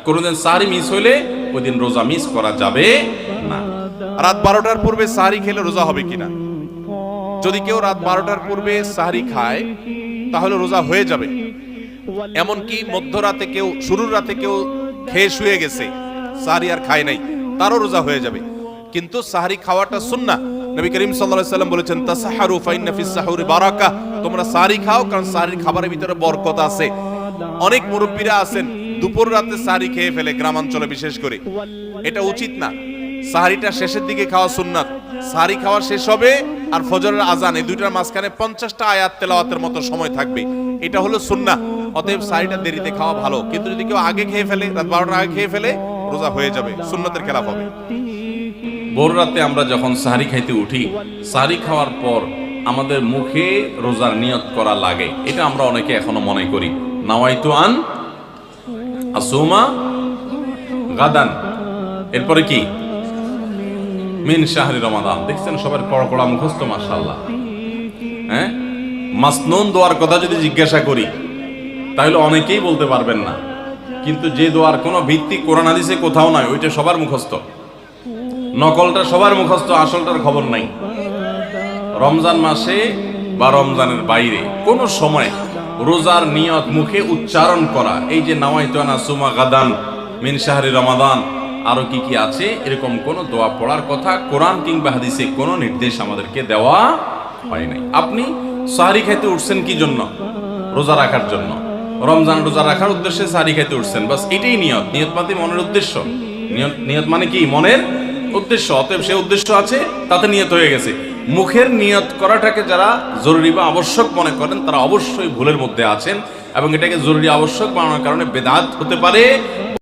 কোনোদিন সাহরি মিস হইলে ওই দিন রোজা মিস করা যাবে না। রাত 12টার পূর্বে সাহরি খেলে রোজা হবে কিনা? যদি কেউ রাত 12টার পূর্বে সাহরি খায় তাহলে রোজা হয়ে যাবে। এমনকি মধ্যরাতে কেউ, শুরুর রাতে কেউ খেয়ে শুয়ে গেছে, সাহরি আর খায় নাই, তারও রোজা হয়ে যাবে। কিন্তু সাহরি খাওয়াটা সুন্নাহ। নবী করিম সাল্লাল্লাহু আলাইহি ওয়াসাল্লাম বলেছেন, তাসাহারু ফাইন্না ফিস সাহুরি বারাকা, তোমরা সাহরি খাও কারণ সাহরির খাবারের ভিতরে বরকত আছে। অনেক মুরব্বীরা আছেন দুপুর রাতে সাহরি খেয়ে ফেলে, গ্রামাঞ্চলে বিশেষ করে। এটা উচিত না। সাহরিটা শেষের দিকে খাওয়া সুন্নাত। সাহরি খাওয়া শেষ হবে আর ফজরের আজান, এই দুইটার মাঝখানে 50টা আয়াত তেলাওয়াতের মতো সময় থাকবে, এটা হলো সুন্নাহ। অতএব সাহরিটা দেরিতে খাওয়া ভালো। কিন্তু যদি কেউ আগে খেয়ে ফেলে, রাত 12টার আগে খেয়ে ফেলে, রোজা হয়ে যাবে, সুন্নাতের খেলাফ হবে। ভোর রাতে আমরা যখন সাহরি খাইতে উঠি, সাহরি খাওয়ার পর আমাদের মুখে রোজার নিয়ত করা লাগে। এটা আমরা অনেকে এখনো মনে করি, নাওয়াইতু আন আসুমা গাদান, এরপরে কি মিন শাহরি রমাদান। দেখছেন সবার কড়া কড়া মুখস্থ, মাশাআল্লাহ। হ্যাঁ, মাসনুন দোয়ার কথা যদি জিজ্ঞাসা করি তাহলে অনেকেই বলতে পারবেন না। কিন্তু যে দোয়ার কোনো ভিত্তি কোরআন হাদিসে কোথাও নাই, ওইটা সবার মুখস্থ। নকলটা সবার মুখস্থ, আসলটার খবর নাই। রমজান মাসে বা রমজানের বাইরে কোন সময় রোজার নিয়ত মুখে উচ্চারণ করা, এই যে নাওয়াইতু আন আসুমা গাদান মিন শাহরি রমাদান, আরো কি কি আছে, এরকম কোন দোয়া পড়ার কথা কোরআন কিংবা হাদিসে কোনো নির্দেশ আমাদেরকে দেওয়া হয় নাই। আপনি সাহরি খাইতে উঠছেন কি জন্য? রোজা রাখার জন্য। রমজান রোজা রাখার উদ্দেশ্যে সাহরি খাইতে উঠছেন, বাস এটাই নিয়ত। নিয়ত মানে মনের উদ্দেশ্য। নিয়ত মানে কি? মনের উদ্দেশ্য। অতএব সে উদ্দেশ্য আছে, তাতে নিয়ত হয়ে গেছে। মুখের নিয়ত করাটাকে যারা জরুরি বা আবশ্যক মনে করেন তারা অবশ্যই ভুলের মধ্যে আছেন, এবং এটাকে জরুরি আবশ্যক বানানোর কারণে বেদাত হতে পারে।